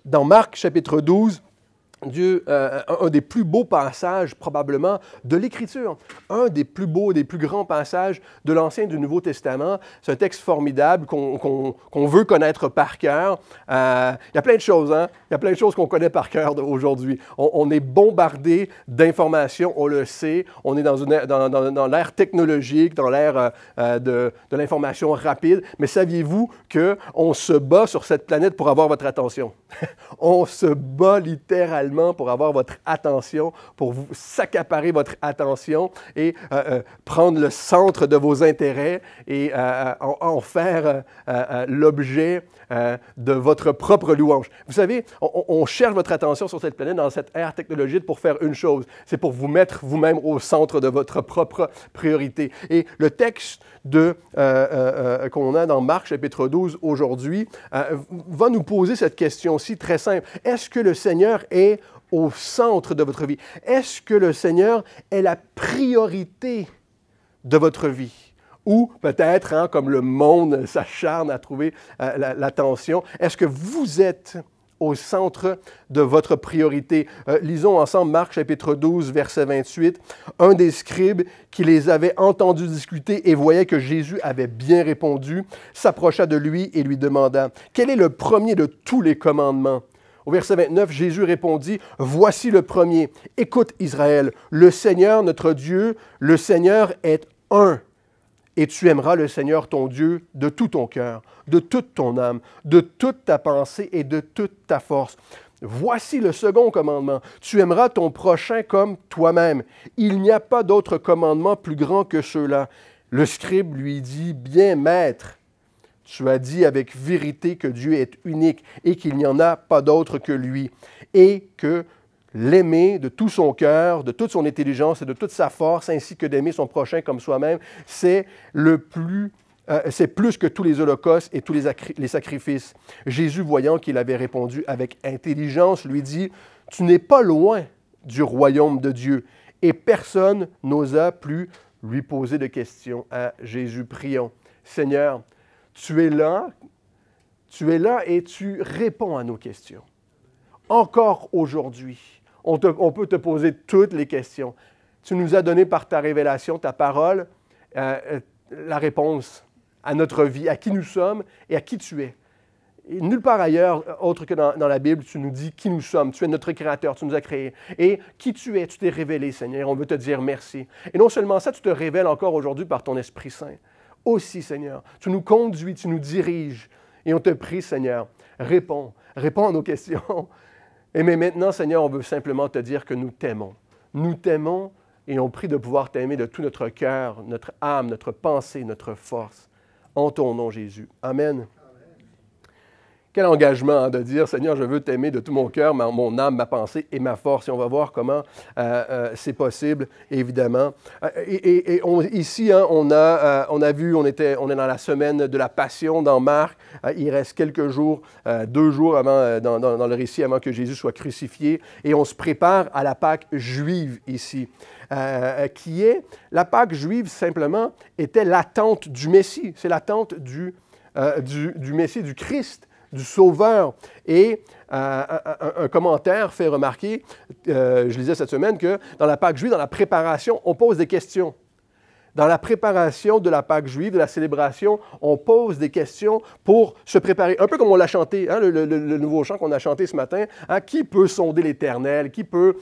dans Marc chapitre 12, un des plus beaux passages probablement de l'Écriture, un des plus beaux, des plus grands passages de l'Ancien et du Nouveau Testament. C'est un texte formidable qu'on veut connaître par cœur. Il y a plein de choses, hein? Il y a plein de choses qu'on connaît par cœur aujourd'hui. On est bombardé d'informations, on le sait. On est dans l'ère technologique, dans l'ère de l'information rapide. Mais saviez-vous qu'on se bat sur cette planète pour avoir votre attention? On se bat littéralement pour avoir votre attention, pour vous s'accaparer votre attention et prendre le centre de vos intérêts et en faire l'objet de votre propre louange. Vous savez, on cherche votre attention sur cette planète, dans cette ère technologique, pour faire une chose, c'est pour vous mettre vous-même au centre de votre propre priorité. Et le texte qu'on a dans Marc chapitre 12 aujourd'hui va nous poser cette question-ci très simple. Est-ce que le Seigneur est au centre de votre vie? Est-ce que le Seigneur est la priorité de votre vie? Ou peut-être, hein, comme le monde s'acharne à trouver l'attention, est-ce que vous êtes au centre de votre priorité? Lisons ensemble Marc chapitre 12, verset 28. Un des scribes qui les avait entendus discuter et voyait que Jésus avait bien répondu, s'approcha de lui et lui demanda, « Quel est le premier de tous les commandements? » Au verset 29, Jésus répondit, « Voici le premier. Écoute Israël, le Seigneur notre Dieu, le Seigneur est un. Et tu aimeras le Seigneur ton Dieu de tout ton cœur, de toute ton âme, de toute ta pensée et de toute ta force. Voici le second commandement. Tu aimeras ton prochain comme toi-même. Il n'y a pas d'autre commandement plus grand que ceux-là. » Le scribe lui dit, « Bien, maître, tu as dit avec vérité que Dieu est unique et qu'il n'y en a pas d'autre que lui, et que l'aimer de tout son cœur, de toute son intelligence et de toute sa force, ainsi que d'aimer son prochain comme soi-même, c'est plus que tous les holocaustes et tous les sacrifices. » Jésus, voyant qu'il avait répondu avec intelligence, lui dit, « Tu n'es pas loin du royaume de Dieu. » Et personne n'osa plus lui poser de questions à Jésus. Prions. Seigneur, tu es là et tu réponds à nos questions. Encore aujourd'hui, on peut te poser toutes les questions. Tu nous as donné par ta révélation, ta parole, la réponse à notre vie, à qui nous sommes et à qui tu es. Et nulle part ailleurs, autre que dans la Bible, tu nous dis qui nous sommes. Tu es notre Créateur, tu nous as créés. Et qui tu es, tu t'es révélé, Seigneur. On veut te dire merci. Et non seulement ça, tu te révèles encore aujourd'hui par ton Esprit Saint. Aussi, Seigneur, tu nous conduis, tu nous diriges. Et on te prie, Seigneur, réponds à nos questions. Et mais maintenant, Seigneur, on veut simplement te dire que nous t'aimons. Nous t'aimons et on prie de pouvoir t'aimer de tout notre cœur, notre âme, notre pensée, notre force. En ton nom, Jésus. Amen. Quel engagement hein, de dire, Seigneur, je veux t'aimer de tout mon cœur, mon âme, ma pensée et ma force. Et on va voir comment c'est possible, évidemment. Ici, hein, on a vu, on est dans la semaine de la Passion dans Marc. Il reste quelques jours, 2 jours avant, dans le récit avant que Jésus soit crucifié. Et on se prépare à la Pâque juive ici. Qui est, la Pâque juive, simplement, était l'attente du Messie. C'est l'attente du Messie, du Christ, du Sauveur. Et un commentaire fait remarquer, je lisais cette semaine, que dans la Pâque juive, dans la préparation, on pose des questions. Dans la préparation de la Pâque juive, de la célébration, on pose des questions pour se préparer. Un peu comme on l'a chanté, hein, le nouveau chant qu'on a chanté ce matin. Hein, qui peut sonder l'Éternel? Qui peut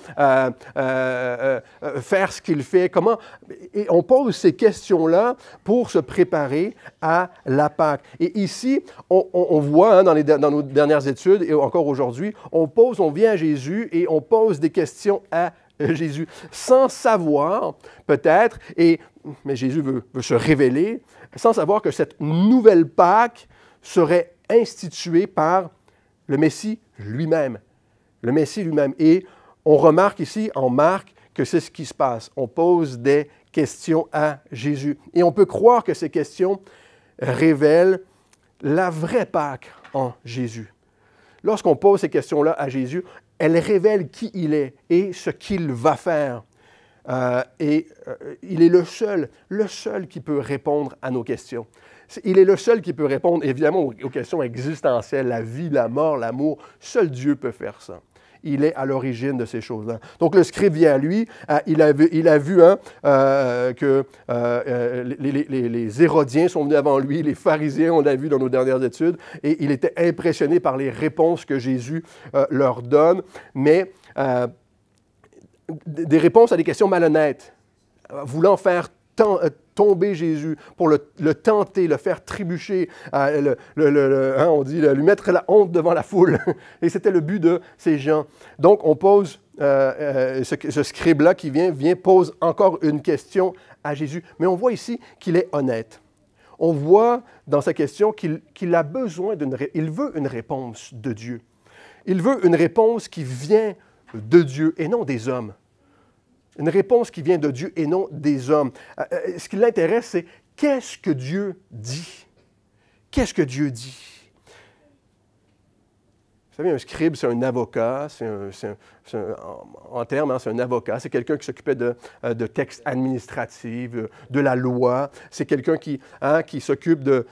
faire ce qu'il fait? Comment? Et on pose ces questions-là pour se préparer à la Pâque. Et ici, on voit hein, dans nos dernières études et encore aujourd'hui, on vient à Jésus et on pose des questions à Jésus, sans savoir peut-être, mais Jésus veut se révéler, sans savoir que cette nouvelle Pâque serait instituée par le Messie lui-même. Le Messie lui-même. Et on remarque ici, en Marc, que c'est ce qui se passe. On pose des questions à Jésus. Et on peut croire que ces questions révèlent la vraie Pâque en Jésus. Lorsqu'on pose ces questions-là à Jésus, elles révèlent qui il est et ce qu'il va faire. Il est le seul qui peut répondre à nos questions. Il est le seul qui peut répondre, évidemment, aux questions existentielles, la vie, la mort, l'amour. Seul Dieu peut faire ça. Il est à l'origine de ces choses-là. Donc, le scribe vient à lui. Il a vu que les Hérodiens sont venus avant lui, les pharisiens, on l'a vu dans nos dernières études, et il était impressionné par les réponses que Jésus leur donne, mais des réponses à des questions malhonnêtes, voulant faire tomber Jésus, pour le tenter, le faire trébucher, on dit lui mettre la honte devant la foule. Et c'était le but de ces gens. Donc, on pose, ce scribe-là qui vient pose encore une question à Jésus. Mais on voit ici qu'il est honnête. On voit dans sa question qu'il a besoin il veut une réponse de Dieu. Il veut une réponse qui vient de Dieu et non des hommes. Une réponse qui vient de Dieu et non des hommes. Ce qui l'intéresse, c'est qu'est-ce que Dieu dit? Qu'est-ce que Dieu dit? Vous savez, un scribe, c'est un avocat, en termes, c'est un avocat, c'est quelqu'un qui s'occupait de textes administratifs, de la loi, c'est quelqu'un qui s'occupe de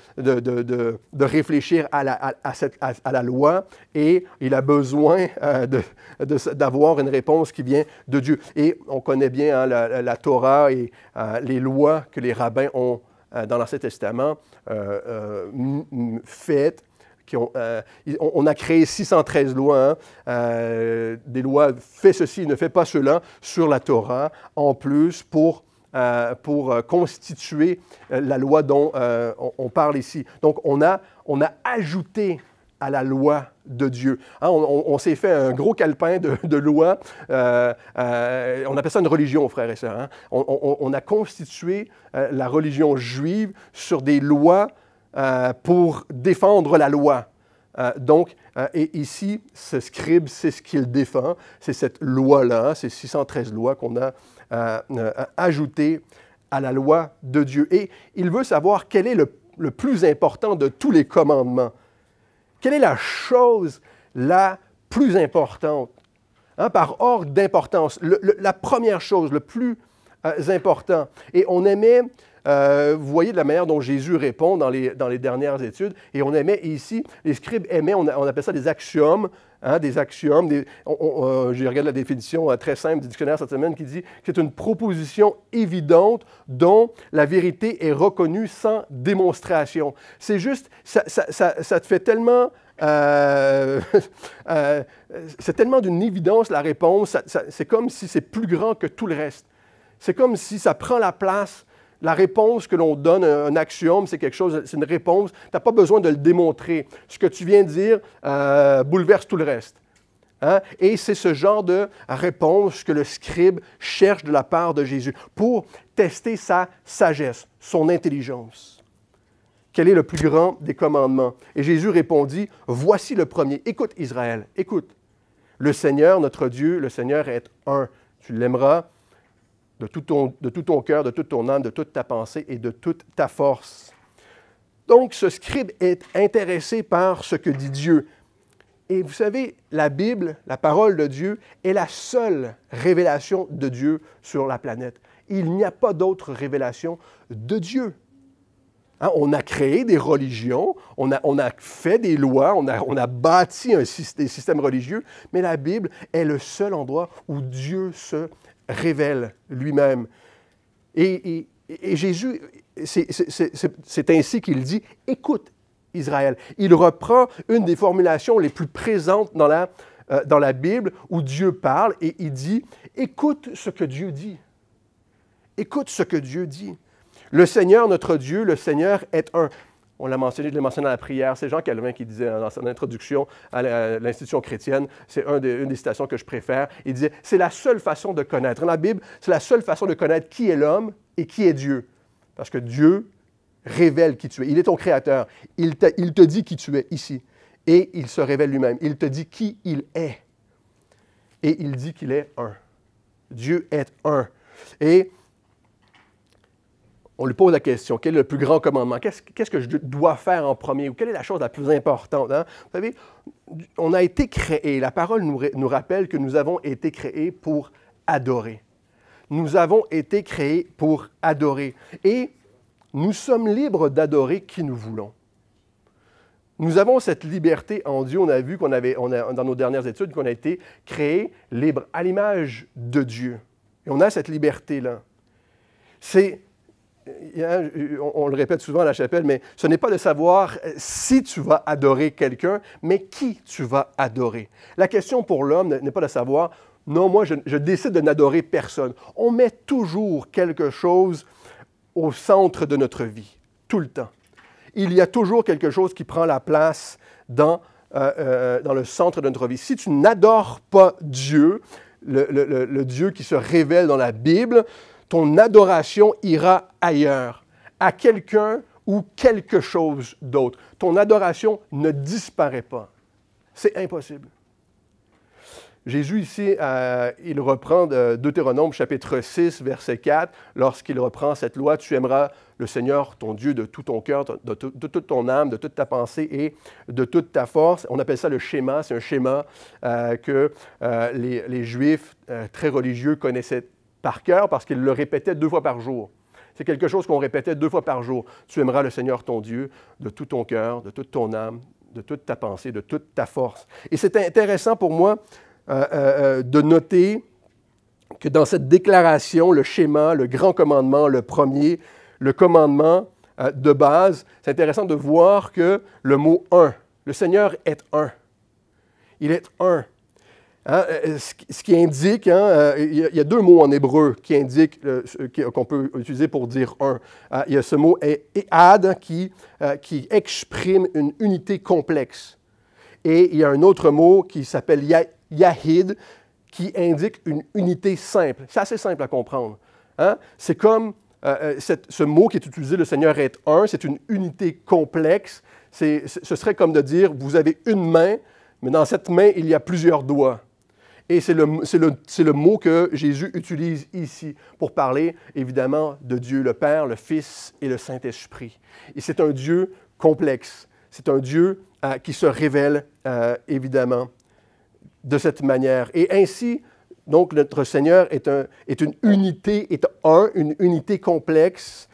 réfléchir à la loi et il a besoin d'avoir une réponse qui vient de Dieu. Et on connaît bien la Torah et les lois que les rabbins ont dans l'Ancien Testament faites. On a créé 613 lois, des lois, fais ceci, ne fais pas cela, sur la Torah, en plus pour constituer la loi dont on parle ici. Donc, on a ajouté à la loi de Dieu. On s'est fait un gros calepin de lois. On appelle ça une religion, frères et sœurs. On a constitué la religion juive sur des lois pour défendre la loi. Et ici, ce scribe, c'est ce qu'il défend, c'est cette loi-là, ces 613 lois qu'on a ajoutées à la loi de Dieu. Et il veut savoir quel est le plus important de tous les commandements. Quelle est la chose la plus importante? Par ordre d'importance, la première chose, le plus important. Et on aimait... vous voyez de la manière dont Jésus répond dans les dernières études, et on aimait ici, les scribes aimaient, on appelle ça des axiomes, des axiomes. J'ai regardé la définition très simple du dictionnaire cette semaine qui dit que c'est une proposition évidente dont la vérité est reconnue sans démonstration. C'est juste, ça te fait tellement... c'est tellement d'une évidence la réponse, c'est comme si c'est plus grand que tout le reste. C'est comme si ça prend la place. La réponse que l'on donne, un axiome, c'est quelque chose, c'est une réponse. Tu n'as pas besoin de le démontrer. Ce que tu viens de dire bouleverse tout le reste. Et c'est ce genre de réponse que le scribe cherche de la part de Jésus pour tester sa sagesse, son intelligence. Quel est le plus grand des commandements? Et Jésus répondit, « Voici le premier. Écoute Israël, écoute. Le Seigneur, notre Dieu, le Seigneur est un. Tu l'aimeras de tout ton cœur, de toute ton âme, de toute ta pensée et de toute ta force. » Donc, ce scribe est intéressé par ce que dit Dieu. Et vous savez, la Bible, la parole de Dieu, est la seule révélation de Dieu sur la planète. Il n'y a pas d'autre révélation de Dieu. On a créé des religions, on a fait des lois, on a bâti des systèmes religieux, mais la Bible est le seul endroit où Dieu se révèle lui-même. Et Jésus, c'est ainsi qu'il dit, « Écoute, Israël. » Il reprend une des formulations les plus présentes dans la Bible où Dieu parle et il dit, « Écoute ce que Dieu dit. Écoute ce que Dieu dit. Le Seigneur, notre Dieu, le Seigneur est un. » On l'a mentionné, je l'ai mentionné dans la prière. C'est Jean Calvin qui disait dans son introduction à l'institution chrétienne, c'est une des citations que je préfère, il disait, c'est la seule façon de connaître. Dans la Bible, c'est la seule façon de connaître qui est l'homme et qui est Dieu. Parce que Dieu révèle qui tu es. Il est ton créateur. Il te dit qui tu es ici. Et il se révèle lui-même. Il te dit qui il est. Et il dit qu'il est un. Dieu est un. Et on lui pose la question, quel est le plus grand commandement? Qu'est-ce que je dois faire en premier? Ou quelle est la chose la plus importante? Vous savez, on a été créés. La parole nous rappelle que nous avons été créés pour adorer. Nous avons été créés pour adorer. Et nous sommes libres d'adorer qui nous voulons. Nous avons cette liberté en Dieu. On a vu dans nos dernières études qu'on a été créés libres à l'image de Dieu. Et on a cette liberté-là. On le répète souvent à la chapelle, mais ce n'est pas de savoir si tu vas adorer quelqu'un, mais qui tu vas adorer. La question pour l'homme n'est pas de savoir, non, moi, je décide de n'adorer personne. On met toujours quelque chose au centre de notre vie, tout le temps. Il y a toujours quelque chose qui prend la place dans le centre de notre vie. Si tu n'adores pas Dieu, le Dieu qui se révèle dans la Bible, ton adoration ira ailleurs, à quelqu'un ou quelque chose d'autre. Ton adoration ne disparaît pas. C'est impossible. Jésus ici, il reprend Deutéronome chapitre 6, verset 4, lorsqu'il reprend cette loi, « Tu aimeras le Seigneur, ton Dieu, de tout ton cœur, de toute ton âme, de toute ta pensée et de toute ta force. » On appelle ça le schéma. C'est un schéma que les Juifs très religieux connaissaient par cœur parce qu'ils le répétaient 2 fois par jour. C'est quelque chose qu'on répétait 2 fois par jour. « Tu aimeras le Seigneur, ton Dieu, de tout ton cœur, de toute ton âme, de toute ta pensée, de toute ta force. » Et c'est intéressant pour moi de noter que dans cette déclaration, le schéma, le grand commandement, le premier, le commandement de base, c'est intéressant de voir que le mot « un », le Seigneur est un. Il est un. Hein, ce qui indique, il y a 2 mots en hébreu qui indiquent, qu'on peut utiliser pour dire un. Il y a ce mot « ehad » qui exprime une unité complexe. Et il y a un autre mot qui s'appelle Yahid, qui indique une unité simple. C'est assez simple à comprendre. Hein? C'est comme ce mot qui est utilisé, le Seigneur est un, c'est une unité complexe. Ce serait comme de dire, vous avez une main, mais dans cette main, il y a plusieurs doigts. Et c'est le mot que Jésus utilise ici pour parler, évidemment, de Dieu le Père, le Fils et le Saint-Esprit. Et c'est un Dieu complexe. C'est un Dieu qui se révèle, évidemment, de cette manière. Et ainsi, donc, notre Seigneur est une unité, une unité complexe,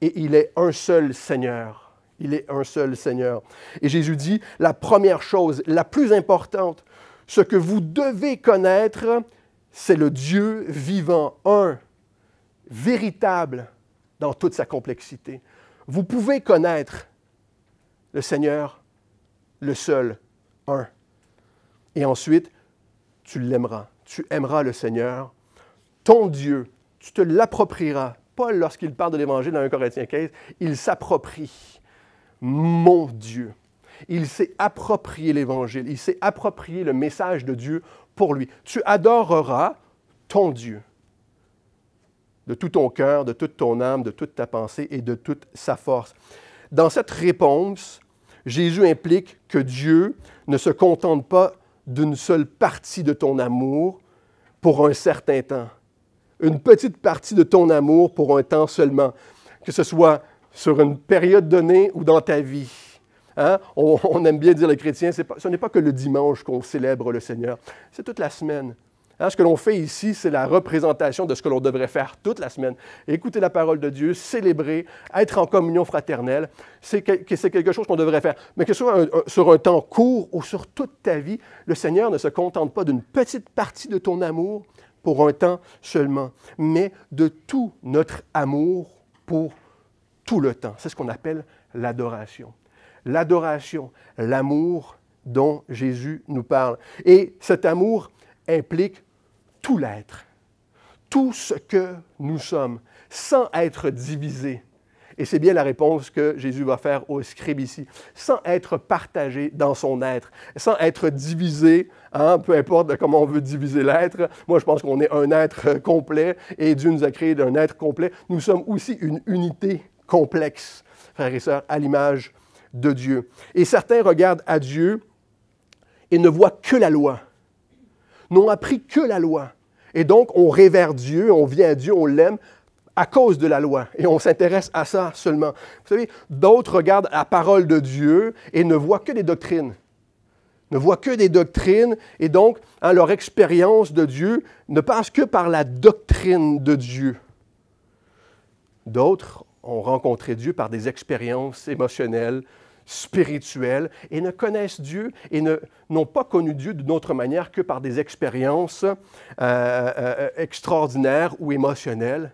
et il est un seul Seigneur. Il est un seul Seigneur. Et Jésus dit, la première chose, la plus importante, ce que vous devez connaître, c'est le Dieu vivant, un, véritable dans toute sa complexité. Vous pouvez connaître le Seigneur, le seul, un. Et ensuite, tu l'aimeras. Tu aimeras le Seigneur, ton Dieu. Tu te l'approprieras. Paul, lorsqu'il parle de l'Évangile dans 1 Corinthiens 15, il s'approprie. Mon Dieu. Il s'est approprié l'Évangile. Il s'est approprié le message de Dieu pour lui. Tu adoreras ton Dieu de tout ton cœur, de toute ton âme, de toute ta pensée et de toute sa force. Dans cette réponse, Jésus implique que Dieu ne se contente pas d'une seule partie de ton amour pour un certain temps. Une petite partie de ton amour pour un temps seulement, que ce soit sur une période donnée ou dans ta vie. Hein? On aime bien dire, les chrétiens, ce n'est pas que le dimanche qu'on célèbre le Seigneur, c'est toute la semaine. Hein? Ce que l'on fait ici, c'est la représentation de ce que l'on devrait faire toute la semaine. Écouter la parole de Dieu, célébrer, être en communion fraternelle, c'est quelque chose qu'on devrait faire. Mais que ce soit sur un temps court ou sur toute ta vie, le Seigneur ne se contente pas d'une petite partie de ton amour pour un temps seulement, mais de tout notre amour pour tout le temps. C'est ce qu'on appelle l'adoration. L'adoration, l'amour dont Jésus nous parle. Et cet amour implique tout l'être, tout ce que nous sommes, sans être divisé. Et c'est bien la réponse que Jésus va faire aux scribes ici, sans être partagé dans son être, sans être divisé, hein, peu importe comment on veut diviser l'être. Moi, je pense qu'on est un être complet et Dieu nous a créé d'un être complet. Nous sommes aussi une unité complexe, frères et sœurs, à l'image de Dieu. Et certains regardent à Dieu et ne voient que la loi, n'ont appris que la loi. Et donc, on révère Dieu, on vient à Dieu, on l'aime à cause de la loi. Et on s'intéresse à ça seulement. Vous savez, d'autres regardent la parole de Dieu et ne voient que des doctrines. Ne voient que des doctrines. Et donc, hein, leur expérience de Dieu ne passe que par la doctrine de Dieu. D'autres ont rencontré Dieu par des expériences émotionnelles, spirituelles, et ne connaissent Dieu et n'ont pas connu Dieu d'une autre manière que par des expériences extraordinaires ou émotionnelles.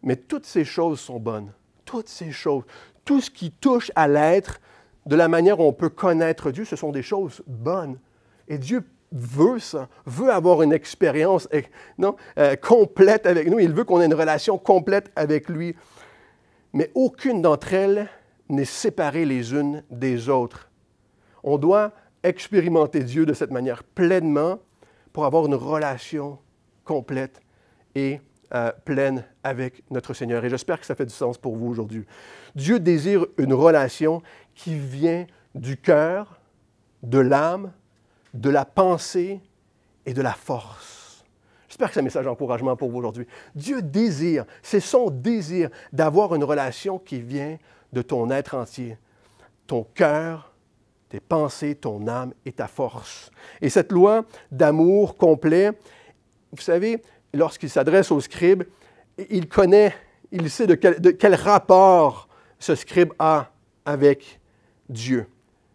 Mais toutes ces choses sont bonnes. Toutes ces choses, tout ce qui touche à l'être, de la manière dont on peut connaître Dieu, ce sont des choses bonnes. Et Dieu veut ça, veut avoir une expérience complète avec nous. Il veut qu'on ait une relation complète avec lui. Mais aucune d'entre elles n'est séparée les unes des autres. On doit expérimenter Dieu de cette manière pleinement pour avoir une relation complète et pleine avec notre Seigneur. Et j'espère que ça fait du sens pour vous aujourd'hui. Dieu désire une relation qui vient du cœur, de l'âme, de la pensée et de la force. J'espère que c'est un message d'encouragement pour vous aujourd'hui. Dieu désire, c'est son désir d'avoir une relation qui vient de ton être entier, ton cœur, tes pensées, ton âme et ta force. Et cette loi d'amour complet, vous savez, lorsqu'il s'adresse au scribe, il sait de quel rapport ce scribe a avec Dieu.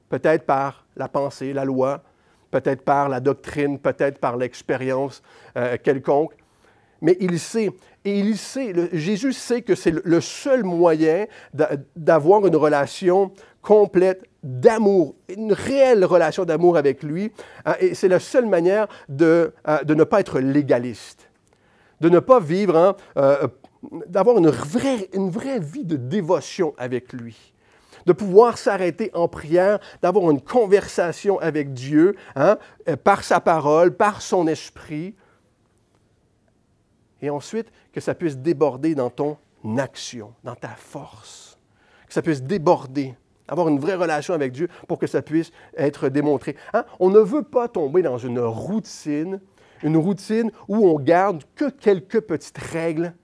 Peut-être par la pensée, la loi, peut-être par la doctrine, peut-être par l'expérience quelconque. Mais il sait, Jésus sait que c'est le seul moyen d'avoir une relation complète d'amour, une réelle relation d'amour avec lui. Et c'est la seule manière de ne pas être légaliste, de ne pas vivre, d'avoir une vraie vie de dévotion avec lui, de pouvoir s'arrêter en prière, d'avoir une conversation avec Dieu, par sa parole, par son esprit. Et ensuite, que ça puisse déborder dans ton action, dans ta force. Que ça puisse déborder, avoir une vraie relation avec Dieu pour que ça puisse être démontré. On ne veut pas tomber dans une routine où on garde que quelques petites règles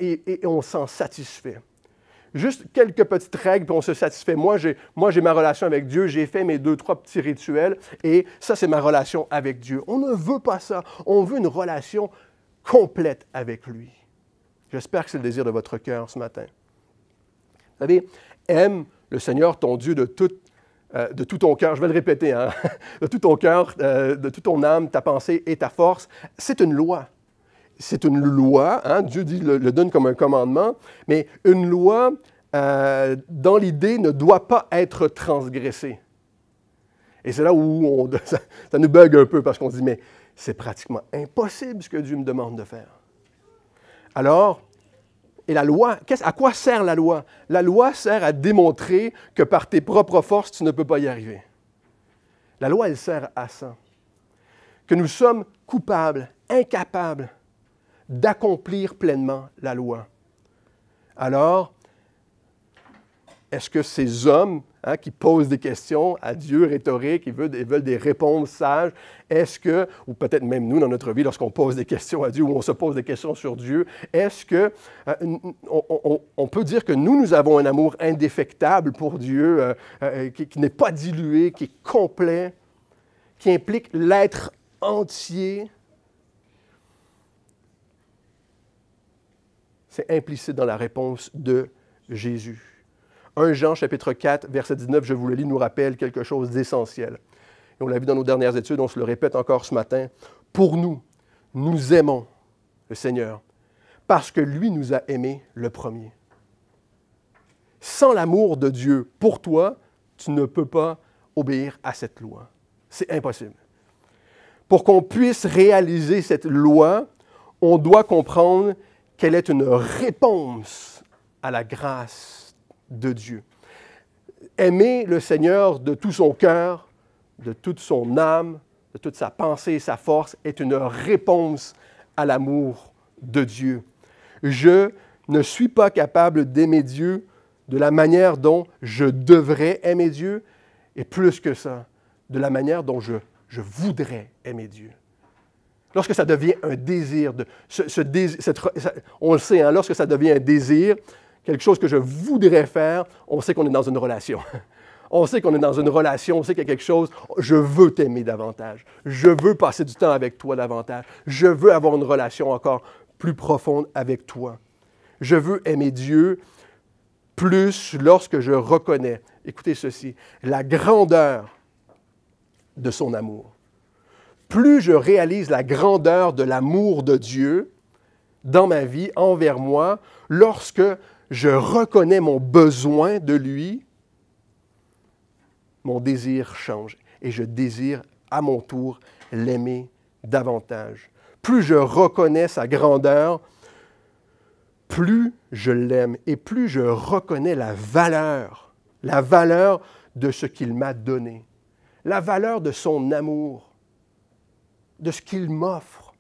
et on s'en satisfait. Juste quelques petites règles, puis on se satisfait. Moi, j'ai ma relation avec Dieu, j'ai fait mes 2-3 petits rituels, et ça, c'est ma relation avec Dieu. On ne veut pas ça. On veut une relation complète avec lui. J'espère que c'est le désir de votre cœur ce matin. Vous savez, aime le Seigneur, ton Dieu, de tout ton cœur. Je vais le répéter, de tout ton cœur, de toute ton âme, ta pensée et ta force. C'est une loi. C'est une loi, Dieu le donne comme un commandement, mais une loi, dans l'idée, ne doit pas être transgressée. Et c'est là où ça nous bug un peu, parce qu'on se dit, mais c'est pratiquement impossible ce que Dieu me demande de faire. Alors, et la loi, à quoi sert la loi? La loi sert à démontrer que par tes propres forces, tu ne peux pas y arriver. La loi, elle sert à ça. Que nous sommes coupables, incapables d'accomplir pleinement la loi. Alors, est-ce que ces hommes qui posent des questions à Dieu rhétoriques, ils veulent des réponses sages, est-ce que, ou peut-être même nous dans notre vie, lorsqu'on pose des questions à Dieu, ou on se pose des questions sur Dieu, est-ce que on peut dire que nous avons un amour indéfectable pour Dieu, qui n'est pas dilué, qui est complet, qui implique l'être entier? C'est implicite dans la réponse de Jésus. 1 Jean, chapitre 4, verset 19, je vous le lis, nous rappelle quelque chose d'essentiel. Et on l'a vu dans nos dernières études, on se le répète encore ce matin. Pour nous, nous aimons le Seigneur parce que lui nous a aimés le premier. Sans l'amour de Dieu pour toi, tu ne peux pas obéir à cette loi. C'est impossible. Pour qu'on puisse réaliser cette loi, on doit comprendre qu'elle est une réponse à la grâce de Dieu. Aimer le Seigneur de tout son cœur, de toute son âme, de toute sa pensée et sa force est une réponse à l'amour de Dieu. Je ne suis pas capable d'aimer Dieu de la manière dont je devrais aimer Dieu, et plus que ça, de la manière dont je voudrais aimer Dieu. Lorsque ça devient un désir, on le sait, lorsque ça devient un désir, quelque chose que je voudrais faire, on sait qu'on est dans une relation. On sait qu'on est dans une relation, on sait qu'il y a quelque chose, je veux t'aimer davantage. Je veux passer du temps avec toi davantage. Je veux avoir une relation encore plus profonde avec toi. Je veux aimer Dieu plus lorsque je reconnais, écoutez ceci, la grandeur de son amour. Plus je réalise la grandeur de l'amour de Dieu dans ma vie, envers moi, lorsque je reconnais mon besoin de lui, mon désir change et je désire à mon tour l'aimer davantage. Plus je reconnais sa grandeur, plus je l'aime et plus je reconnais la valeur de ce qu'il m'a donné, la valeur de son amour, de ce qu'il m'offre,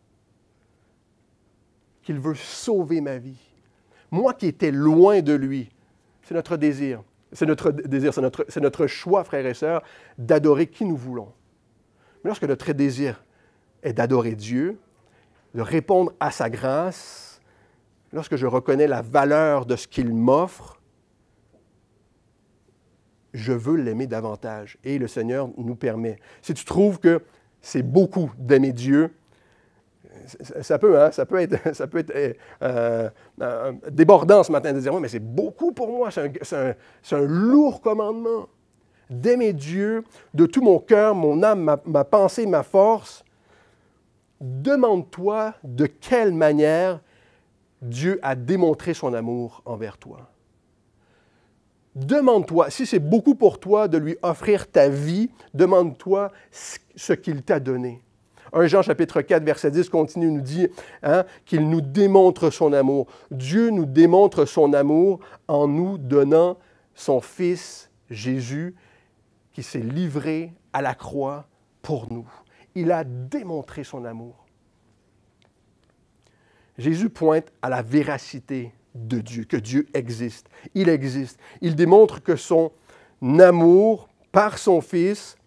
qu'il veut sauver ma vie. Moi qui étais loin de lui, c'est notre désir. C'est notre choix, frères et sœurs, d'adorer qui nous voulons. Mais lorsque notre désir est d'adorer Dieu, de répondre à sa grâce, lorsque je reconnais la valeur de ce qu'il m'offre, je veux l'aimer davantage. Et le Seigneur nous permet. Si tu trouves que c'est beaucoup d'aimer Dieu, ça peut être débordant ce matin de dire, oui, mais c'est beaucoup pour moi, c'est un lourd commandement. D'aimer Dieu de tout mon cœur, mon âme, ma pensée, ma force. Demande-toi de quelle manière Dieu a démontré son amour envers toi. Demande-toi, si c'est beaucoup pour toi de lui offrir ta vie, demande-toi ce qu'il t'a donné. 1 Jean chapitre 4, verset 10 continue, nous dit qu'il nous démontre son amour. Dieu nous démontre son amour en nous donnant son Fils Jésus qui s'est livré à la croix pour nous. Il a démontré son amour. Jésus pointe à la véracité de Dieu, que Dieu existe. Il existe. Il démontre que son amour, par son Fils,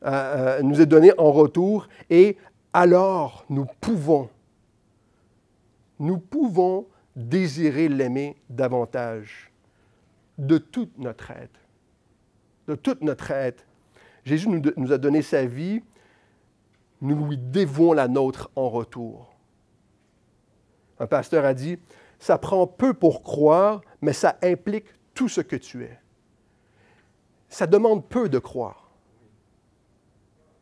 nous est donné en retour, et alors nous pouvons désirer l'aimer davantage de toute notre être. De toute notre être. Jésus nous a donné sa vie, nous lui dévouons la nôtre en retour. Un pasteur a dit, ça prend peu pour croire, mais ça implique tout ce que tu es. Ça demande peu de croire.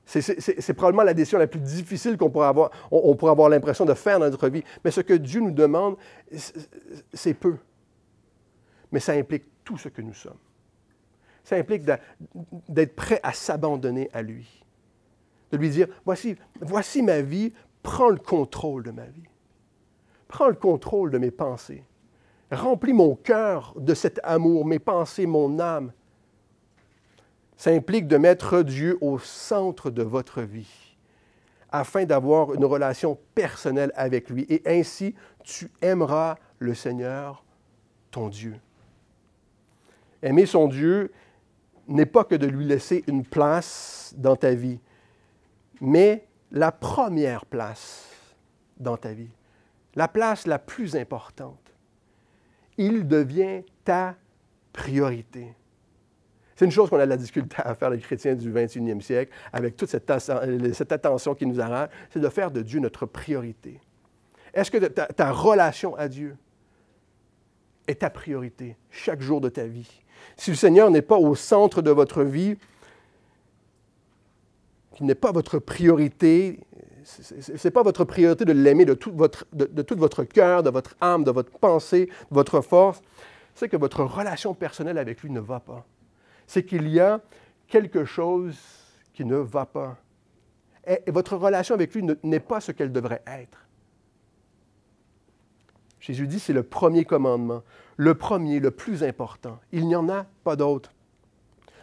C'est probablement la décision la plus difficile qu'on pourrait avoir, on pourrait avoir l'impression de faire dans notre vie. Mais ce que Dieu nous demande, c'est peu. Mais ça implique tout ce que nous sommes. Ça implique d'être prêt à s'abandonner à lui. De lui dire, voici ma vie, prends le contrôle de ma vie. Prends le contrôle de mes pensées. Remplis mon cœur de cet amour, mes pensées, mon âme. Ça implique de mettre Dieu au centre de votre vie, afin d'avoir une relation personnelle avec lui. Et ainsi, tu aimeras le Seigneur, ton Dieu. Aimer son Dieu n'est pas que de lui laisser une place dans ta vie, mais la première place dans ta vie, la place la plus importante. Il devient ta priorité. C'est une chose qu'on a de la difficulté à faire, les chrétiens du 21e siècle, avec toute cette attention qui nous arrache, c'est de faire de Dieu notre priorité. Est-ce que ta relation à Dieu est ta priorité chaque jour de ta vie? Si le Seigneur n'est pas au centre de votre vie, qu'il n'est pas votre priorité, ce n'est pas votre priorité de l'aimer de tout votre cœur, de votre âme, de votre pensée, de votre force, c'est que votre relation personnelle avec lui ne va pas. C'est qu'il y a quelque chose qui ne va pas. Et votre relation avec lui n'est pas ce qu'elle devrait être. Jésus dit, c'est le premier commandement, le premier, le plus important. Il n'y en a pas d'autre.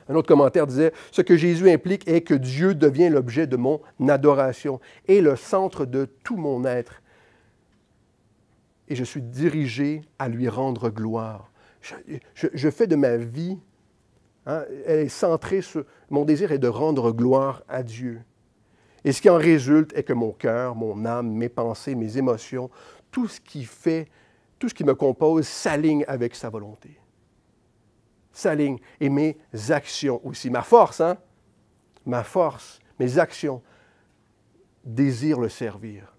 Un autre commentaire disait, ce que Jésus implique est que Dieu devient l'objet de mon adoration et le centre de tout mon être. Et je suis dirigé à lui rendre gloire. Je fais de ma vie, elle est centrée sur, mon désir est de rendre gloire à Dieu. Et ce qui en résulte est que mon cœur, mon âme, mes pensées, mes émotions, tout ce qui me compose s'aligne avec sa volonté. S'aligne. Et mes actions aussi. Ma force, ma force, mes actions désirent le servir.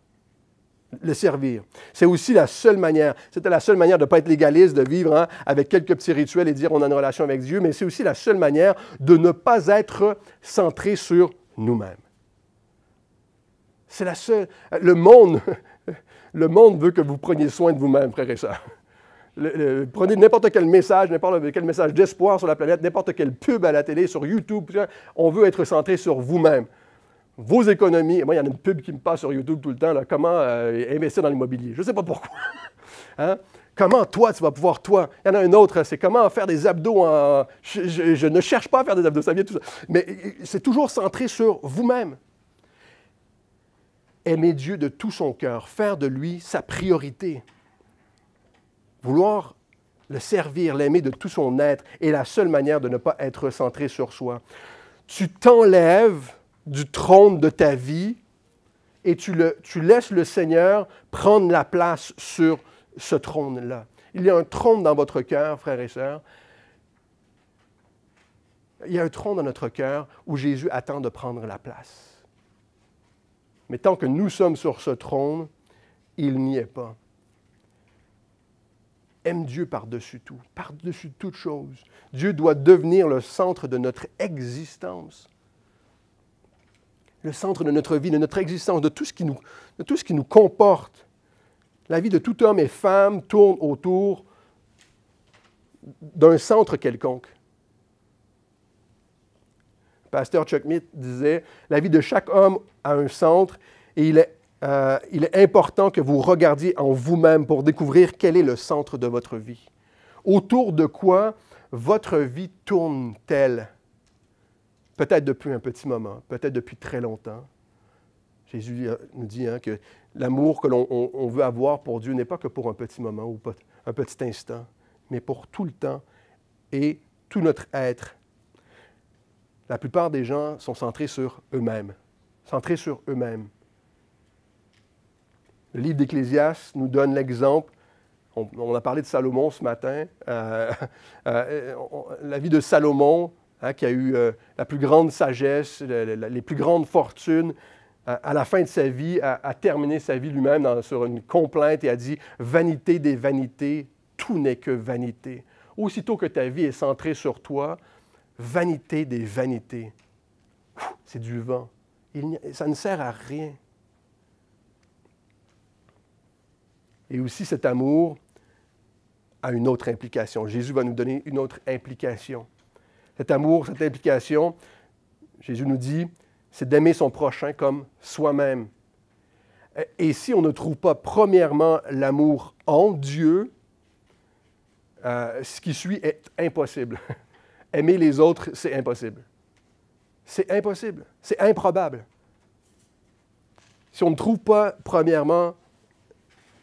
Le servir. C'est aussi la seule manière, c'était la seule manière de ne pas être légaliste, de vivre avec quelques petits rituels et dire on a une relation avec Dieu, mais c'est aussi la seule manière de ne pas être centré sur nous-mêmes. C'est la seule. Le monde veut que vous preniez soin de vous-même, frères et sœurs. Prenez n'importe quel message d'espoir sur la planète, n'importe quelle pub à la télé, sur YouTube, on veut être centré sur vous-même. Vos économies, moi, il y en a une pub qui me passe sur YouTube tout le temps, là, comment investir dans l'immobilier. Je ne sais pas pourquoi. Hein? Comment, toi, tu vas pouvoir, toi. Il y en a un autre, c'est comment faire des abdos en... Je ne cherche pas à faire des abdos, ça vient tout ça. Mais c'est toujours centré sur vous-même. Aimer Dieu de tout son cœur, faire de lui sa priorité. Vouloir le servir, l'aimer de tout son être est la seule manière de ne pas être centré sur soi. Tu t'enlèves du trône de ta vie et tu laisses le Seigneur prendre la place sur ce trône-là. Il y a un trône dans votre cœur, frères et sœurs. Il y a un trône dans notre cœur où Jésus attend de prendre la place. Mais tant que nous sommes sur ce trône, il n'y est pas. Aime Dieu par-dessus tout, par-dessus toute chose. Dieu doit devenir le centre de notre existence. Le centre de notre vie, de notre existence, de tout ce qui nous comporte. La vie de tout homme et femme tourne autour d'un centre quelconque. Pasteur Chuck Smith disait, la vie de chaque homme a un centre et il est important que vous regardiez en vous-même pour découvrir quel est le centre de votre vie. Autour de quoi votre vie tourne-t-elle? Peut-être depuis un petit moment, peut-être depuis très longtemps. Jésus nous dit que l'amour que l'on veut avoir pour Dieu n'est pas que pour un petit moment ou un petit instant, mais pour tout le temps et tout notre être. La plupart des gens sont centrés sur eux-mêmes. Centrés sur eux-mêmes. Le livre d'Ecclésiaste nous donne l'exemple. On a parlé de Salomon ce matin. La vie de Salomon, qui a eu la plus grande sagesse, les plus grandes fortunes, à la fin de sa vie, a terminé sa vie lui-même sur une complainte et a dit « Vanité des vanités, tout n'est que vanité. » Aussitôt que ta vie est centrée sur toi, vanité des vanités. C'est du vent. Ça ne sert à rien. Et aussi cet amour a une autre implication. Jésus va nous donner une autre implication. Cet amour, cette implication, Jésus nous dit, c'est d'aimer son prochain comme soi-même. Et si on ne trouve pas premièrement l'amour en Dieu, ce qui suit est impossible. Aimer les autres, c'est impossible. C'est impossible. C'est improbable. Si on ne trouve pas premièrement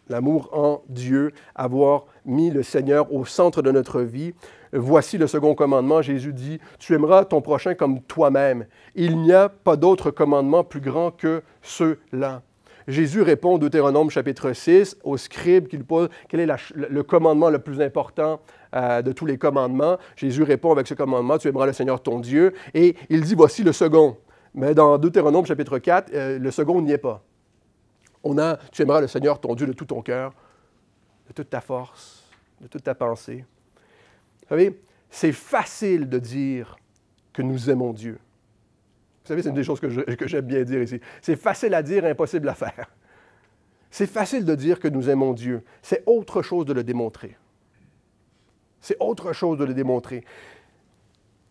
l'amour en Dieu, avoir mis le Seigneur au centre de notre vie. Voici le second commandement. Jésus dit, « Tu aimeras ton prochain comme toi-même. Il n'y a pas d'autre commandement plus grand que ceux-là. » Jésus répond, Deutéronome chapitre 6, au scribe qu'il pose, quel est le commandement le plus important de tous les commandements. Jésus répond avec ce commandement, « Tu aimeras le Seigneur ton Dieu. » Et il dit, voici le second. Mais dans Deutéronome chapitre 4, le second n'y est pas. Tu aimeras le Seigneur ton Dieu de tout ton cœur, de toute ta force, de toute ta pensée. Vous savez, c'est facile de dire que nous aimons Dieu. Vous savez, c'est une des choses que j'aime bien dire ici. C'est facile à dire, impossible à faire. C'est facile de dire que nous aimons Dieu. C'est autre chose de le démontrer. C'est autre chose de le démontrer.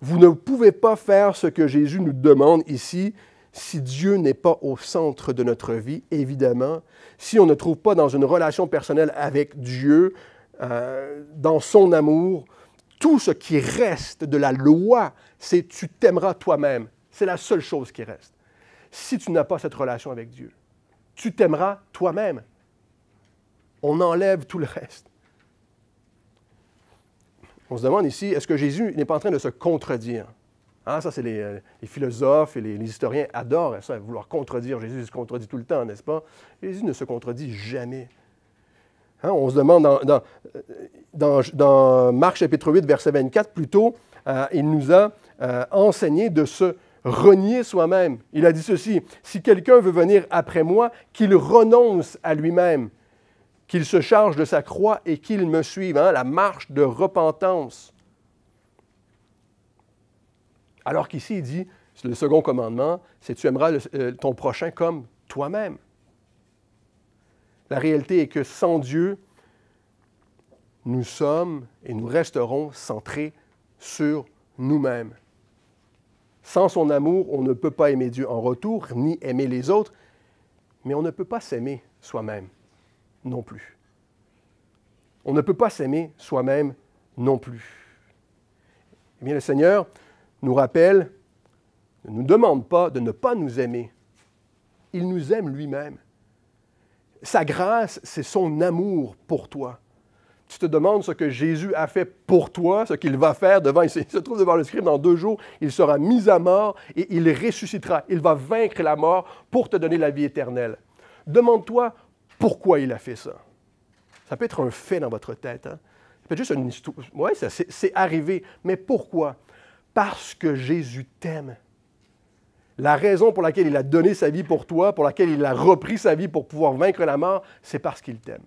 Vous ne pouvez pas faire ce que Jésus nous demande ici si Dieu n'est pas au centre de notre vie, évidemment, si on ne trouve pas dans une relation personnelle avec Dieu, dans son amour, tout ce qui reste de la loi, c'est tu t'aimeras toi-même. C'est la seule chose qui reste. Si tu n'as pas cette relation avec Dieu, tu t'aimeras toi-même. On enlève tout le reste. On se demande ici, est-ce que Jésus n'est pas en train de se contredire? Ça, c'est les philosophes et les historiens adorent ça, vouloir contredire. Jésus se contredit tout le temps, n'est-ce pas? Jésus ne se contredit jamais. On se demande dans Marc chapitre 8, verset 24, plutôt, il nous a enseigné de se renier soi-même. Il a dit ceci, « Si quelqu'un veut venir après moi, qu'il renonce à lui-même, qu'il se charge de sa croix et qu'il me suive. » La marche de repentance. Alors qu'ici, il dit, c'est le second commandement, c'est « Tu aimeras ton prochain comme toi-même. » La réalité est que sans Dieu, nous sommes et nous resterons centrés sur nous-mêmes. Sans son amour, on ne peut pas aimer Dieu en retour, ni aimer les autres, mais on ne peut pas s'aimer soi-même non plus. On ne peut pas s'aimer soi-même non plus. Eh bien, le Seigneur nous rappelle, ne nous demande pas de ne pas nous aimer. Il nous aime lui-même. Sa grâce, c'est son amour pour toi. Tu te demandes ce que Jésus a fait pour toi, ce qu'il va faire devant, il se trouve devant le scribe dans 2 jours, il sera mis à mort et il ressuscitera. Il va vaincre la mort pour te donner la vie éternelle. Demande-toi pourquoi il a fait ça. Ça peut être un fait dans votre tête. Hein? Ça peut être juste une histoire. Oui, c'est arrivé. Mais pourquoi? Parce que Jésus t'aime. La raison pour laquelle il a donné sa vie pour toi, pour laquelle il a repris sa vie pour pouvoir vaincre la mort, c'est parce qu'il t'aime.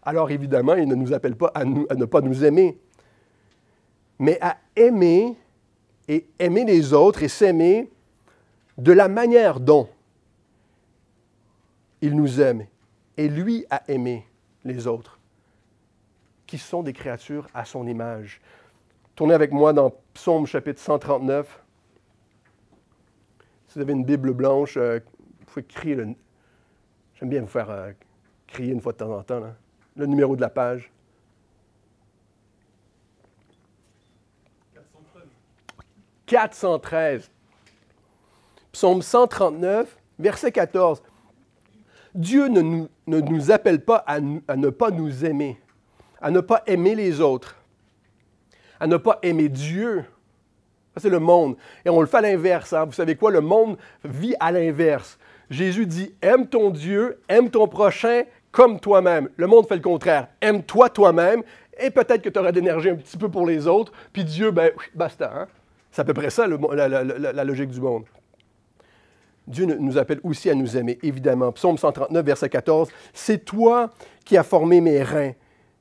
Alors évidemment, il ne nous appelle pas à ne pas nous aimer, mais à aimer et aimer les autres et s'aimer de la manière dont il nous aime. Et lui a aimé les autres, qui sont des créatures à son image. Tournez avec moi dans Psaume chapitre 139. Si vous avez une Bible blanche, vous pouvez crier. J'aime bien vous faire crier une fois de temps en temps. Là. Le numéro de la page. 413. Psaume 139, verset 14. Dieu ne nous appelle pas à ne pas nous aimer, à ne pas aimer les autres, à ne pas aimer Dieu. Ça, c'est le monde. Et on le fait à l'inverse. Hein? Vous savez quoi? Le monde vit à l'inverse. Jésus dit, aime ton Dieu, aime ton prochain comme toi-même. Le monde fait le contraire. Aime-toi toi-même et peut-être que tu auras d'énergie un petit peu pour les autres, puis Dieu, ben, basta. Hein? C'est à peu près ça la logique du monde. Dieu nous appelle aussi à nous aimer, évidemment. Psaume 139, verset 14. « C'est toi qui as formé mes reins,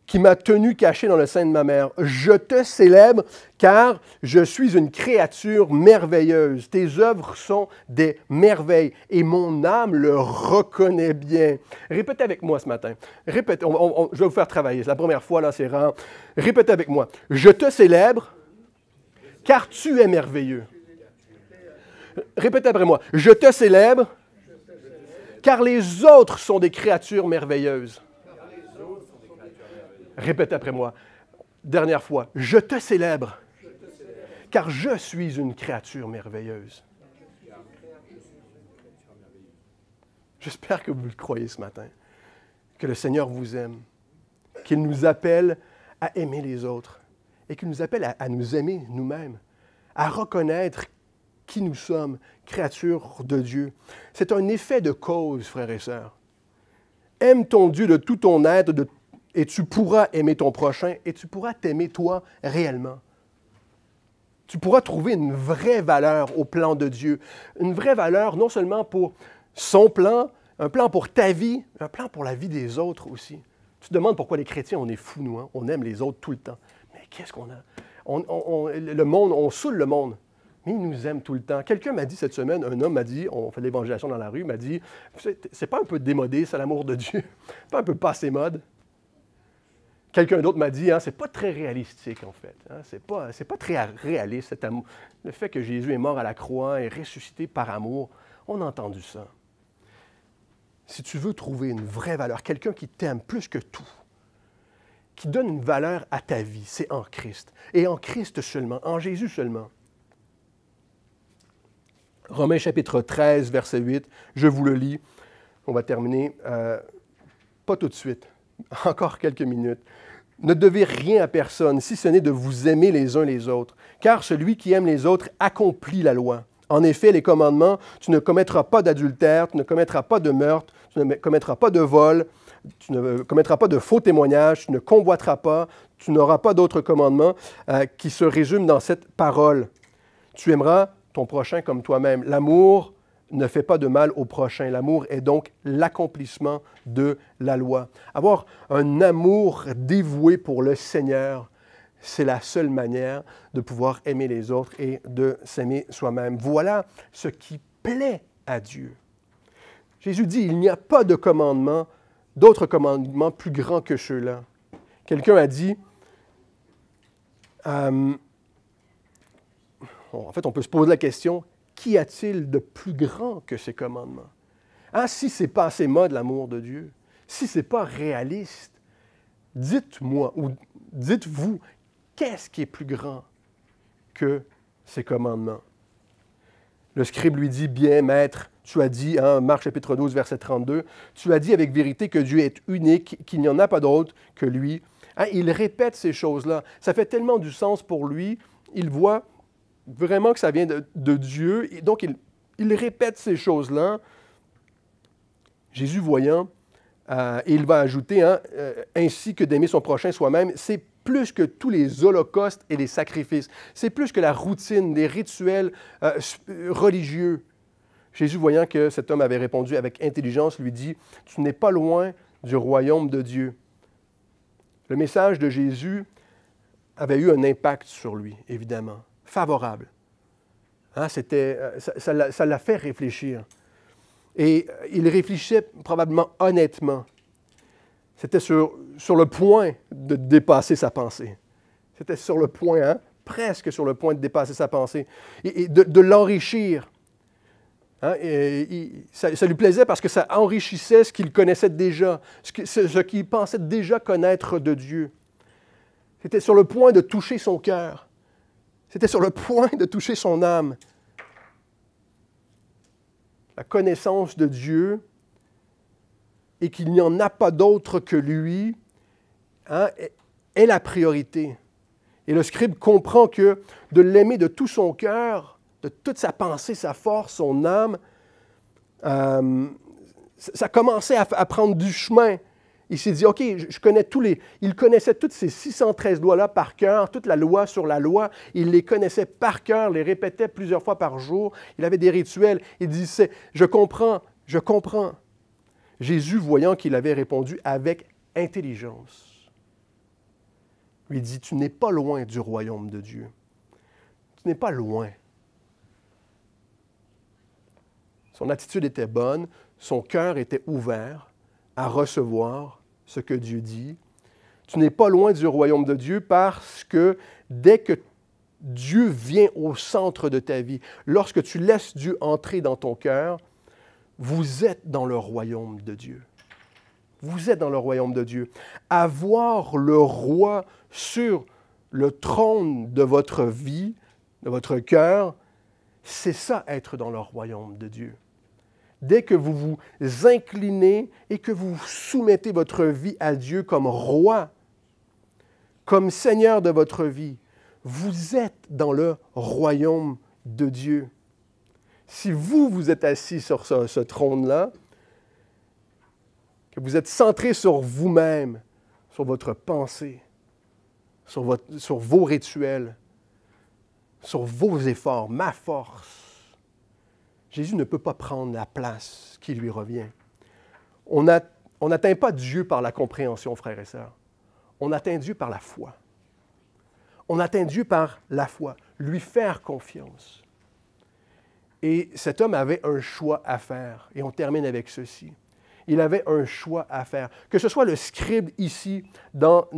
qui m'as tenu caché dans le sein de ma mère. Je te célèbre, car je suis une créature merveilleuse. Tes œuvres sont des merveilles, et mon âme le reconnaît bien. » Répétez avec moi ce matin. Répétez, je vais vous faire travailler. C'est la première fois, là, c'est rare. Répétez avec moi. « Je te célèbre, car tu es merveilleux. » Répétez après moi. « Je te célèbre, car les autres sont des créatures merveilleuses. » Répète après moi. Dernière fois. « Je te célèbre, car je suis une créature merveilleuse. » J'espère que vous le croyez ce matin, que le Seigneur vous aime, qu'il nous appelle à aimer les autres et qu'il nous appelle à nous aimer nous-mêmes, à reconnaître qui nous sommes, créatures de Dieu. C'est un effet de cause, frères et sœurs. Aime ton Dieu de tout ton être, et tu pourras aimer ton prochain, et tu pourras t'aimer toi réellement. Tu pourras trouver une vraie valeur au plan de Dieu. Une vraie valeur non seulement pour son plan, un plan pour ta vie, un plan pour la vie des autres aussi. Tu te demandes pourquoi les chrétiens, on est fous, nous. Hein? On aime les autres tout le temps. Mais qu'est-ce qu'on a? Le monde, on saoule le monde. Mais il nous aime tout le temps. Quelqu'un m'a dit cette semaine, un homme m'a dit, on fait de l'évangélisation dans la rue, m'a dit, c'est pas un peu démodé, ça, l'amour de Dieu? Pas un peu passé mode? Quelqu'un d'autre m'a dit, hein, c'est pas très réalistique en fait. Hein, c'est pas très réaliste cet amour. Le fait que Jésus est mort à la croix et ressuscité par amour, on a entendu ça. Si tu veux trouver une vraie valeur, quelqu'un qui t'aime plus que tout, qui donne une valeur à ta vie, c'est en Christ. Et en Christ seulement, en Jésus seulement. Romains chapitre 13, verset 8, je vous le lis. On va terminer, pas tout de suite, encore quelques minutes. Ne devez rien à personne, si ce n'est de vous aimer les uns les autres, car celui qui aime les autres accomplit la loi. En effet, les commandements, tu ne commettras pas d'adultère, tu ne commettras pas de meurtre, tu ne commettras pas de vol, tu ne commettras pas de faux témoignages, tu ne convoiteras pas, tu n'auras pas d'autres commandements qui se résument dans cette parole. Tu aimeras ton prochain comme toi-même. L'amour ne fait pas de mal au prochain. L'amour est donc l'accomplissement de la loi. Avoir un amour dévoué pour le Seigneur, c'est la seule manière de pouvoir aimer les autres et de s'aimer soi-même. Voilà ce qui plaît à Dieu. Jésus dit, il n'y a pas de commandement, d'autres commandements plus grands que ceux-là. Quelqu'un a dit, en fait, on peut se poser la question, qu'y a-t-il de plus grand que ces commandements? Si ce n'est pas assez mode l'amour de Dieu, si ce n'est pas réaliste, dites-moi ou dites-vous, qu'est-ce qui est plus grand que ces commandements? Le scribe lui dit, bien, maître, tu as dit, Marc chapitre 12, verset 32, tu as dit avec vérité que Dieu est unique, qu'il n'y en a pas d'autre que lui. Il répète ces choses-là. Ça fait tellement du sens pour lui. Il voit vraiment que ça vient de Dieu. Et donc, il répète ces choses-là. Jésus voyant, et il va ajouter, ainsi que d'aimer son prochain soi-même, c'est plus que tous les holocaustes et les sacrifices. C'est plus que la routine, les rituels religieux. Jésus, voyant que cet homme avait répondu avec intelligence, lui dit, « Tu n'es pas loin du royaume de Dieu. » Le message de Jésus avait eu un impact sur lui, évidemment, favorable. Ça l'a fait réfléchir. Et il réfléchissait probablement honnêtement. C'était sur le point de dépasser sa pensée. C'était sur le point, presque sur le point de dépasser sa pensée et de l'enrichir. Ça lui plaisait parce que ça enrichissait ce qu'il connaissait déjà, ce qu'il pensait déjà connaître de Dieu. C'était sur le point de toucher son cœur. C'était sur le point de toucher son âme. La connaissance de Dieu et qu'il n'y en a pas d'autre que lui, est la priorité. Et le scribe comprend que de l'aimer de tout son cœur, de toute sa pensée, sa force, son âme, ça commençait à prendre du chemin. Il s'est dit, OK, je connais il connaissait toutes ces 613 lois-là par cœur, toute la loi sur la loi, il les connaissait par cœur, les répétait plusieurs fois par jour, il avait des rituels, il disait, je comprends. Jésus, voyant qu'il avait répondu avec intelligence, lui dit, tu n'es pas loin du royaume de Dieu. Tu n'es pas loin. Son attitude était bonne, son cœur était ouvert à recevoir ce que Dieu dit. Tu n'es pas loin du royaume de Dieu parce que dès que Dieu vient au centre de ta vie, lorsque tu laisses Dieu entrer dans ton cœur, vous êtes dans le royaume de Dieu. Vous êtes dans le royaume de Dieu. Avoir le roi sur le trône de votre vie, de votre cœur, c'est ça être dans le royaume de Dieu. Dès que vous vous inclinez et que vous soumettez votre vie à Dieu comme roi, comme Seigneur de votre vie, vous êtes dans le royaume de Dieu. Si vous êtes assis sur ce trône-là, que vous êtes centré sur vous-même, sur votre pensée, sur vos rituels, sur vos efforts, ma force, Jésus ne peut pas prendre la place qui lui revient. On n'atteint pas Dieu par la compréhension, frères et sœurs. On atteint Dieu par la foi. On atteint Dieu par la foi, lui faire confiance. Et cet homme avait un choix à faire. Et on termine avec ceci. Il avait un choix à faire. Que ce soit le scribe ici, dans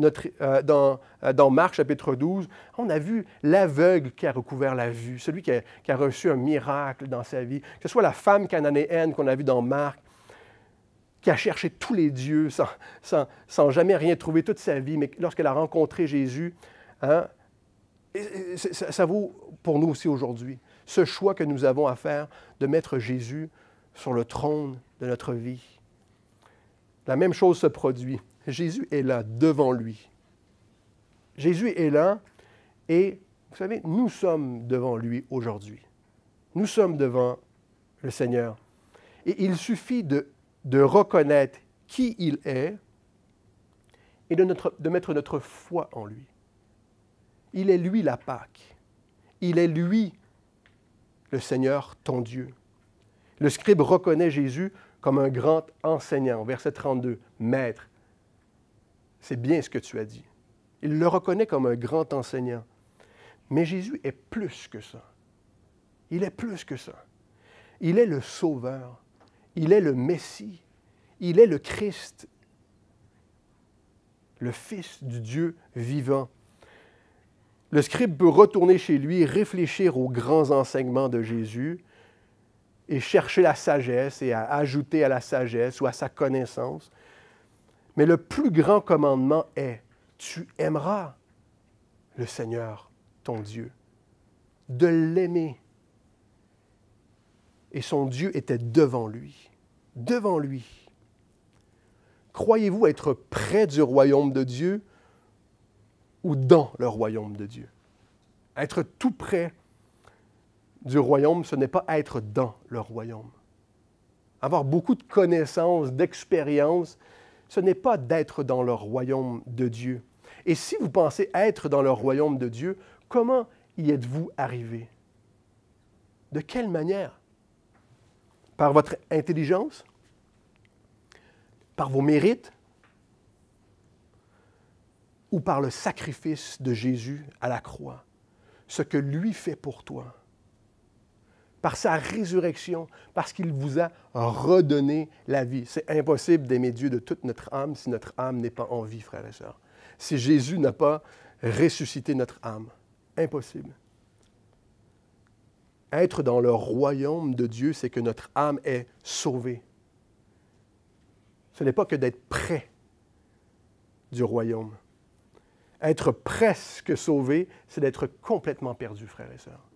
Marc chapitre 12, on a vu l'aveugle qui a recouvert la vue, celui qui a reçu un miracle dans sa vie. Que ce soit la femme cananéenne qu'on a vue dans Marc, qui a cherché tous les dieux sans jamais rien trouver toute sa vie, mais lorsqu'elle a rencontré Jésus, ça vaut pour nous aussi aujourd'hui. Ce choix que nous avons à faire de mettre Jésus sur le trône de notre vie. La même chose se produit. Jésus est là, devant lui. Jésus est là et, vous savez, nous sommes devant lui aujourd'hui. Nous sommes devant le Seigneur. Et il suffit de reconnaître qui il est et de mettre notre foi en lui. Il est lui la Pâque. Il est lui le Seigneur ton Dieu. Le scribe reconnaît Jésus comme un grand enseignant. Verset 32, Maître, c'est bien ce que tu as dit. Il le reconnaît comme un grand enseignant. Mais Jésus est plus que ça. Il est plus que ça. Il est le Sauveur. Il est le Messie. Il est le Christ, le Fils du Dieu vivant. Le scribe peut retourner chez lui, réfléchir aux grands enseignements de Jésus et chercher la sagesse et à ajouter à la sagesse ou à sa connaissance. Mais le plus grand commandement est « Tu aimeras le Seigneur, ton Dieu. » De l'aimer. Et son Dieu était devant lui. Devant lui. Croyez-vous être près du royaume de Dieu ou dans le royaume de Dieu? Être tout près du royaume, ce n'est pas être dans le royaume. Avoir beaucoup de connaissances, d'expériences, ce n'est pas d'être dans le royaume de Dieu. Et si vous pensez être dans le royaume de Dieu, comment y êtes-vous arrivé? De quelle manière? Par votre intelligence? Par vos mérites? Ou par le sacrifice de Jésus à la croix? Ce que lui fait pour toi? Par sa résurrection, parce qu'il vous a redonné la vie. C'est impossible d'aimer Dieu de toute notre âme si notre âme n'est pas en vie, frères et sœurs. Si Jésus n'a pas ressuscité notre âme. Impossible. Être dans le royaume de Dieu, c'est que notre âme est sauvée. Ce n'est pas que d'être près du royaume. Être presque sauvé, c'est d'être complètement perdu, frères et sœurs.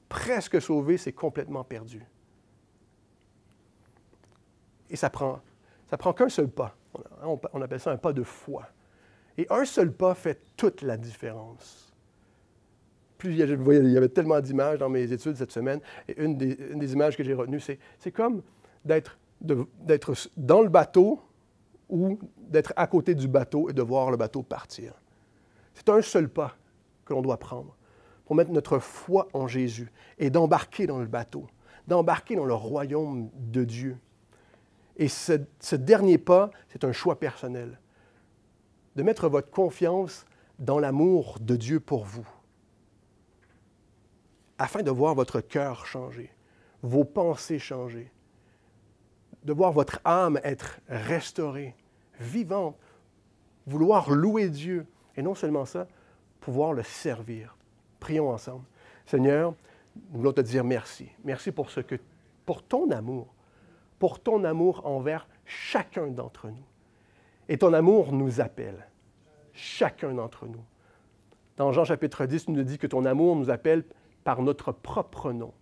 Presque sauvé, c'est complètement perdu. Et ça prend qu'un seul pas. On appelle ça un pas de foi. Et un seul pas fait toute la différence. Il y avait tellement d'images dans mes études cette semaine, et une des images que j'ai retenues, c'est comme d'être dans le bateau ou d'être à côté du bateau et de voir le bateau partir. C'est un seul pas que l'on doit prendre pour mettre notre foi en Jésus et d'embarquer dans le bateau, d'embarquer dans le royaume de Dieu. Et ce dernier pas, c'est un choix personnel. De mettre votre confiance dans l'amour de Dieu pour vous, afin de voir votre cœur changer, vos pensées changer, de voir votre âme être restaurée, vivante, vouloir louer Dieu, et non seulement ça, pouvoir le servir. Prions ensemble. Seigneur, nous voulons te dire merci. Merci pour ton amour envers chacun d'entre nous. Et ton amour nous appelle, chacun d'entre nous. Dans Jean chapitre 10, tu nous dis que ton amour nous appelle par notre propre nom.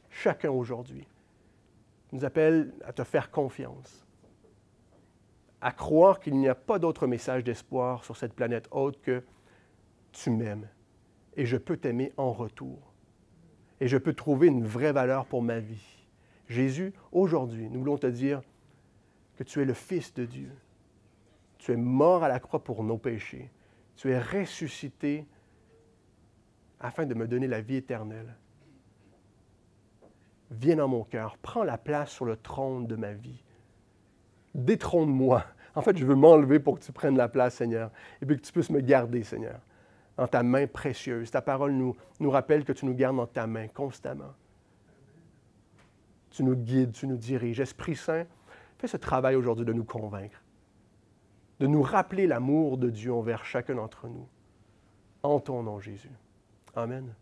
Chacun aujourd'hui nous appelle à te faire confiance, à croire qu'il n'y a pas d'autre message d'espoir sur cette planète autre que tu m'aimes et je peux t'aimer en retour. Et je peux trouver une vraie valeur pour ma vie. Jésus, aujourd'hui, nous voulons te dire que tu es le Fils de Dieu. Tu es mort à la croix pour nos péchés. Tu es ressuscité afin de me donner la vie éternelle. Viens dans mon cœur, prends la place sur le trône de ma vie. Détrône-moi. En fait, je veux m'enlever pour que tu prennes la place, Seigneur, et puis que tu puisses me garder, Seigneur, dans ta main précieuse. Ta parole nous rappelle que tu nous gardes dans ta main constamment. Tu nous guides, tu nous diriges. Esprit Saint, fais ce travail aujourd'hui de nous convaincre, de nous rappeler l'amour de Dieu envers chacun d'entre nous. En ton nom, Jésus. Amen.